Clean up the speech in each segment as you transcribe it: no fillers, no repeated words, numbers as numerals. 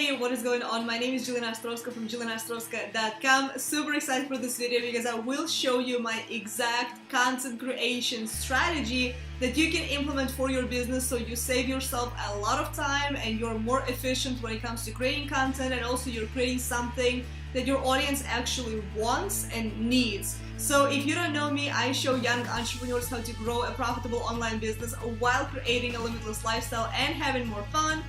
Hey, what is going on? My name is Jelena Ostrovska from JelenaOstrovska.com. Super excited for this video because I will show you my exact content creation strategy that you can implement for your business so you save yourself a lot of time and you're more efficient when it comes to creating content, and also you're creating something that your audience actually wants and needs. So if you don't know me, I show young entrepreneurs how to grow a profitable online business while creating a limitless lifestyle and having more fun.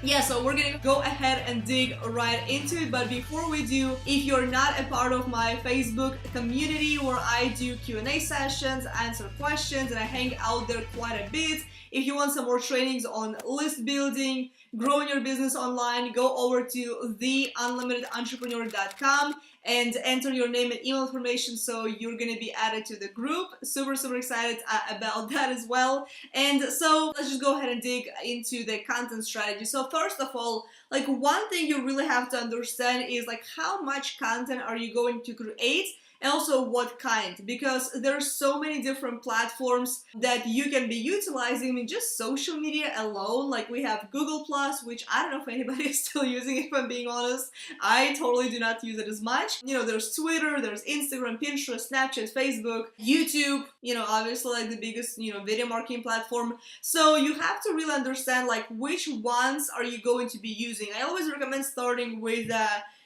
Yeah, so we're gonna go ahead and dig right into it, but before we do, if you're not a part of my Facebook community where I do Q&A sessions, answer questions, and I hang out there quite a bit, if you want some more trainings on list building, growing your business online, go over to theunlimitedentrepreneur.com and enter your name and email information so you're going to be added to the group. Super excited about that as well. And so let's just go ahead and dig into the content strategy. So first of all, like, one thing you really have to understand is like how much content are you going to create, and also what kind, because there's so many different platforms that you can be utilizing. I mean, just social media alone, like we have Google Plus, which I don't know if anybody is still using it, if I'm being honest. I totally do not use it as much. You know, there's Twitter, there's Instagram, Pinterest, Snapchat, Facebook, YouTube, you know, obviously like the biggest, you know, video marketing platform. So you have to really understand like which ones are you going to be using. I always recommend starting with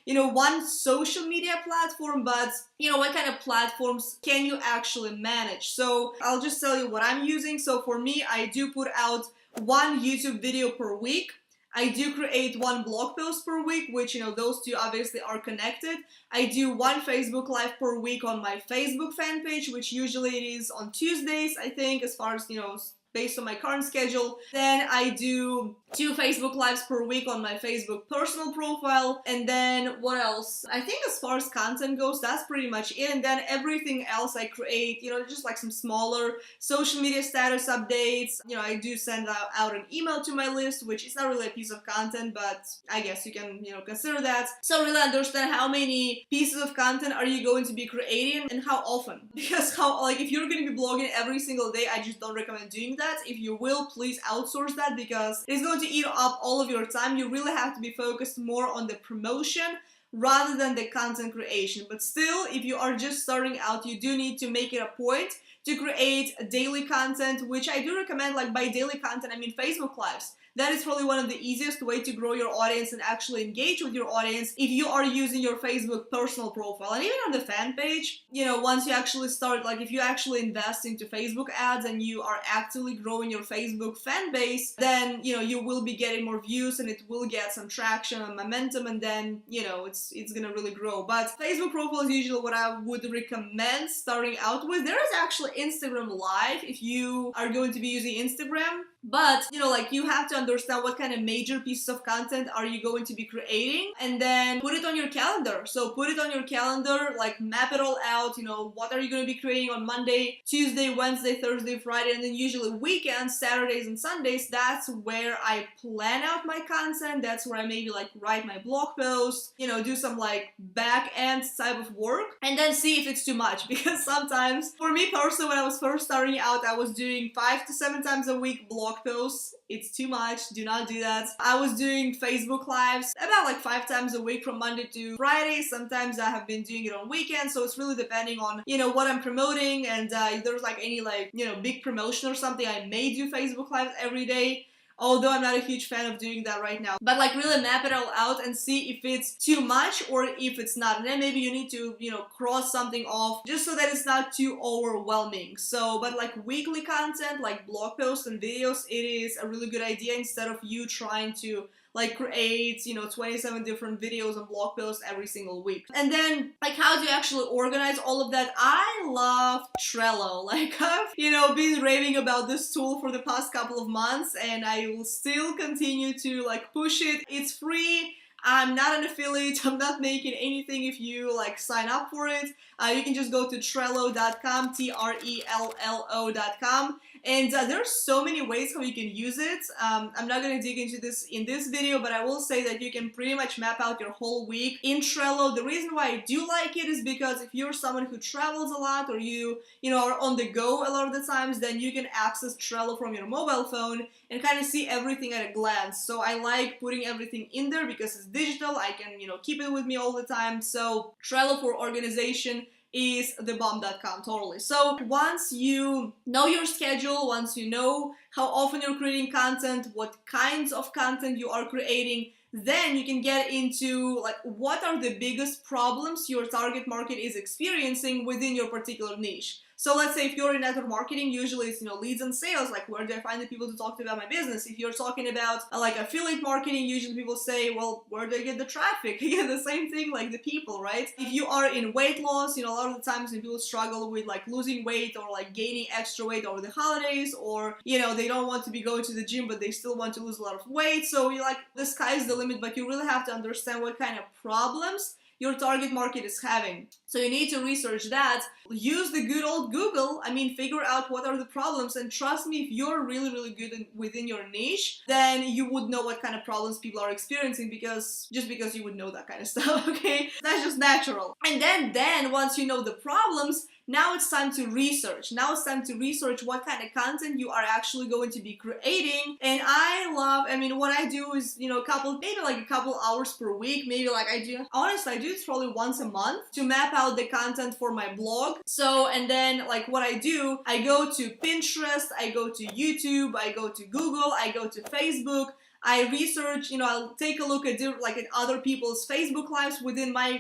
you know, one social media platform, but you know, what kind of platforms can you actually manage? So I'll just tell you what I'm using. So for me, I do put out one YouTube video per week. I do create one blog post per week, which, you know, those two obviously are connected. I do one Facebook Live per week on my Facebook fan page, which usually it is on Tuesdays, I think, as far as, you know, based on my current schedule. Then I do 2 Facebook Lives per week on my Facebook personal profile. And then what else? I think as far as content goes, that's pretty much it. And then everything else I create, you know, just like some smaller social media status updates. You know, I do send out an email to my list, which is not really a piece of content, but I guess you can, you know, consider that. So really understand how many pieces of content are you going to be creating and how often. Because if you're going to be blogging every single day, I just don't recommend doing that. If you will, please outsource that because it's going to eat up all of your time. You really have to be focused more on the promotion rather than the content creation. But still, if you are just starting out, you do need to make it a point to create daily content, which I do recommend. Like, by daily content, I mean Facebook Lives. That is probably one of the easiest way to grow your audience and actually engage with your audience if you are using your Facebook personal profile. And even on the fan page, you know, once you actually start, like if you actually invest into Facebook ads and you are actively growing your Facebook fan base, then, you know, you will be getting more views and it will get some traction and momentum, and then, you know, it's gonna really grow. But Facebook profile is usually what I would recommend starting out with. There is actually Instagram Live if you are going to be using Instagram. But, you know, like, you have to understand what kind of major pieces of content are you going to be creating, and then put it on your calendar. So put it on your calendar, like map it all out, you know, what are you going to be creating on Monday, Tuesday, Wednesday, Thursday, Friday, and then usually weekends, Saturdays and Sundays. That's where I plan out my content. That's where I maybe like write my blog post, you know, do some like back end type of work, and then see if it's too much. Because sometimes, for me personally, when I was first starting out, I was doing 5 to 7 times a week blog posts. It's too much. Do not do that. I was doing Facebook Lives about like 5 times a week from Monday to Friday. Sometimes I have been doing it on weekends, so it's really depending on, you know, what I'm promoting, and if there's like any like, you know, big promotion or something, I may do Facebook Lives every day. Although I'm not a huge fan of doing that right now. But like, really map it all out and see if it's too much or if it's not. And then maybe you need to, you know, cross something off just so that it's not too overwhelming. So, but like weekly content, like blog posts and videos, it is a really good idea instead of you trying to like create, you know, 27 different videos and blog posts every single week. And then like, how do you actually organize all of that? I love Trello. Like, I've, you know, been raving about this tool for the past couple of months, and I will still continue to like push it. It's free. I'm not an affiliate. I'm not making anything if you like sign up for it. You can just go to Trello.com, Trello.com, And there's so many ways how you can use it. I'm not going to dig into this in this video, but I will say that you can pretty much map out your whole week in Trello. The reason why I do like it is because if you're someone who travels a lot, or you know, are on the go a lot of the times, then you can access Trello from your mobile phone and kind of see everything at a glance. So I like putting everything in there because it's digital. I can, you know, keep it with me all the time. So Trello for organization is the bomb.com, totally. So once you know your schedule, once you know how often you're creating content, what kinds of content you are creating, then you can get into like what are the biggest problems your target market is experiencing within your particular niche. So let's say if you're in network marketing, usually it's, you know, leads and sales, like where do I find the people to talk to about my business? If you're talking about like affiliate marketing, usually people say, well, where do I get the traffic? Again, the same thing, like the people, right? If you are in weight loss, you know, a lot of the times when people struggle with like losing weight or like gaining extra weight over the holidays, or, you know, they don't want to be going to the gym, but they still want to lose a lot of weight. So you're like, the sky's the limit, but you really have to understand what kind of problems your target market is having. So you need to research that. Use the good old Google. I mean, figure out what are the problems, and trust me, if you're really, really good within your niche, then you would know what kind of problems people are experiencing, because you would know that kind of stuff, okay? That's just natural. And then once you know the problems, now it's time to research. Now it's time to research what kind of content you are actually going to be creating. And I mean, what I do is, you know, maybe like a couple hours per week, maybe like I do it probably once a month to map out the content for my blog. So, and then like what I do, I go to Pinterest, I go to YouTube, I go to Google, I go to Facebook. I research, you know, I'll take a look at at other people's Facebook lives within my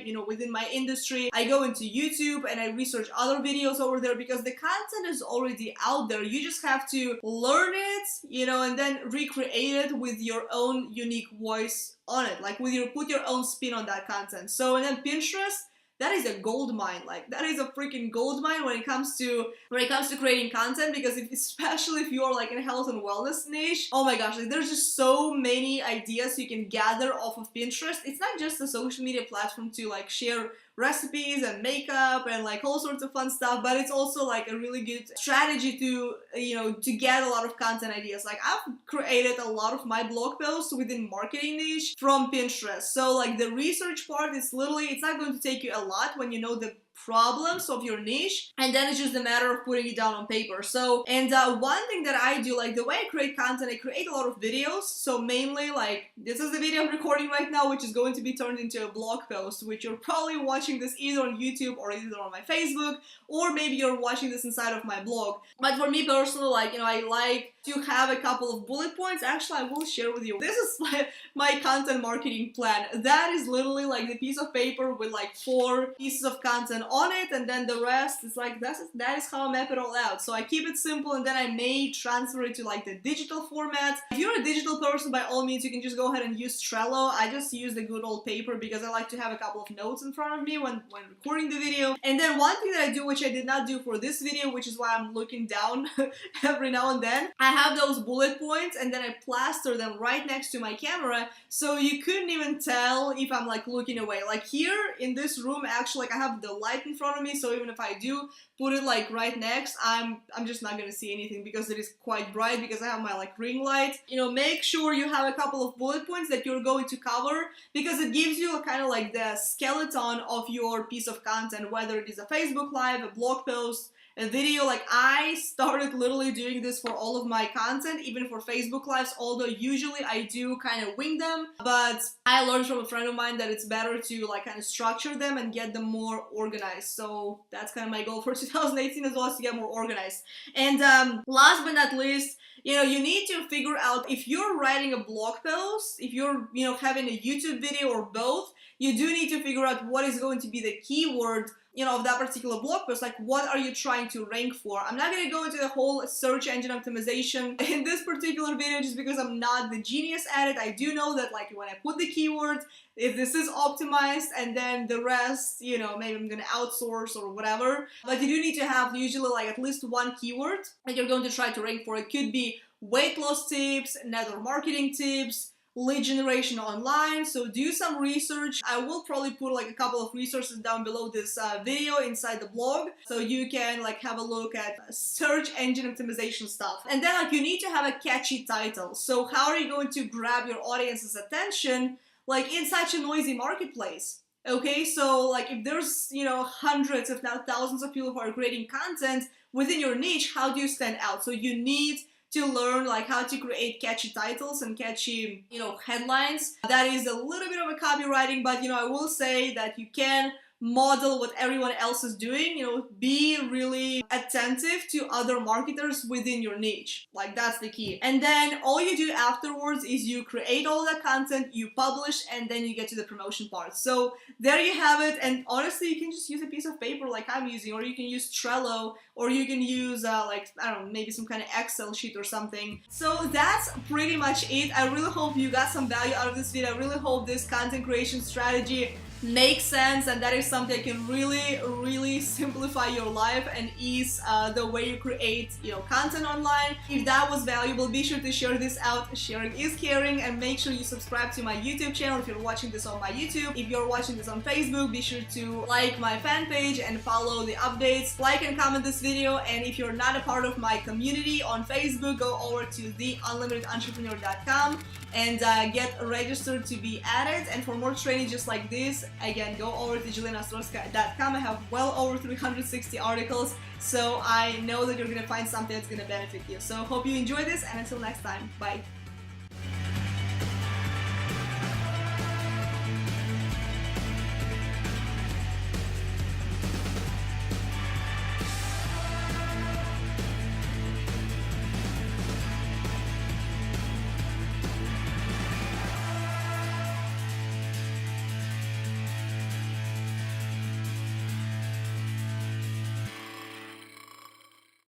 industry. I go into YouTube and I research other videos over there, because the content is already out there. You just have to learn it, you know, and then recreate it with your own unique voice on it, like put your own spin on that content. So, and then Pinterest, that is a gold mine. Like, that is a freaking gold mine when it comes to creating content, because especially if you are like in health and wellness niche, oh my gosh, like there's just so many ideas you can gather off of Pinterest. It's not just a social media platform to like share recipes and makeup and like all sorts of fun stuff, but it's also like a really good strategy to, you know, to get a lot of content ideas. Like, I've created a lot of my blog posts within marketing niche from Pinterest. So like the research part is literally, it's not going to take you a lot when you know the problems of your niche, and then it's just a matter of putting it down on paper. So, and one thing that I do, like the way I create content, I create a lot of videos. So mainly, like, this is the video I'm recording right now, which is going to be turned into a blog post, which you're probably watching this either on YouTube or either on my Facebook, or maybe you're watching this inside of my blog. But for me personally, like, you know, I like to have a couple of bullet points. Actually, I will share with you. This is my content marketing plan. That is literally like the piece of paper with like 4 pieces of content on it, and then the rest is like, that is how I map it all out. So I keep it simple, and then I may transfer it to like the digital format. If you're a digital person, by all means, you can just go ahead and use Trello. I just use the good old paper because I like to have a couple of notes in front of me when recording the video. And then one thing that I do, which I did not do for this video, which is why I'm looking down every now and then, I have those bullet points, and then I plaster them right next to my camera, so you couldn't even tell if I'm like looking away. Like here in this room, actually, like I have the light in front of me, so even if I do put it like right next, I'm just not gonna see anything because it is quite bright, because I have my like ring light. You know, make sure you have a couple of bullet points that you're going to cover, because it gives you a kind of like the skeleton of your piece of content, whether it is a Facebook Live, a blog post, a video. Like, I started literally doing this for all of my content, even for Facebook Lives, although usually I do kind of wing them, but I learned from a friend of mine that it's better to like kind of structure them and get them more organized. So that's kind of my goal for 2018 as well, is to get more organized. And last but not least, you know, you need to figure out, if you're writing a blog post, if you're, you know, having a YouTube video or both, you do need to figure out what is going to be the keyword, you know, of that particular blog post. Like, what are you trying to rank for? I'm not going to go into the whole search engine optimization in this particular video, just because I'm not the genius at it. I do know that, like, when I put the keywords, if this is optimized, and then the rest, you know, maybe I'm gonna outsource or whatever. But you do need to have usually like at least one keyword that you're going to try to rank for. It could be weight loss tips, network marketing tips, lead generation online. So do some research. I will probably put like a couple of resources down below this video inside the blog, so you can like have a look at search engine optimization stuff. And then like you need to have a catchy title. So how are you going to grab your audience's attention like in such a noisy marketplace? Okay, so like if there's, you know, hundreds if not thousands of people who are creating content within your niche, how do you stand out? So you need to learn like how to create catchy titles and catchy, you know, headlines. That is a little bit of a copywriting, but you know, I will say that you can model what everyone else is doing, you know, be really attentive to other marketers within your niche. Like that's the key. And then all you do afterwards is you create all that content, you publish, and then you get to the promotion part. So there you have it. And honestly, you can just use a piece of paper like I'm using, or you can use Trello, or you can use like, I don't know, maybe some kind of Excel sheet or something. So that's pretty much it. I really hope you got some value out of this video. I really hope this content creation strategy makes sense, and that is something that can really simplify your life and ease the way you create, you know, content online. If that was valuable, be sure to share this out. Sharing is caring, and make sure you subscribe to my YouTube channel if you're watching this on my YouTube. If you're watching this on Facebook, be sure to like my fan page and follow the updates. Like and comment this video, and if you're not a part of my community on Facebook, go over to theunlimitedentrepreneur.com and get registered to be added. And for more training just like this, again, go over to JelenaOstrovska.com. I have well over 360 articles, so I know that you're gonna find something that's gonna benefit you. So hope you enjoy this, and until next time, bye.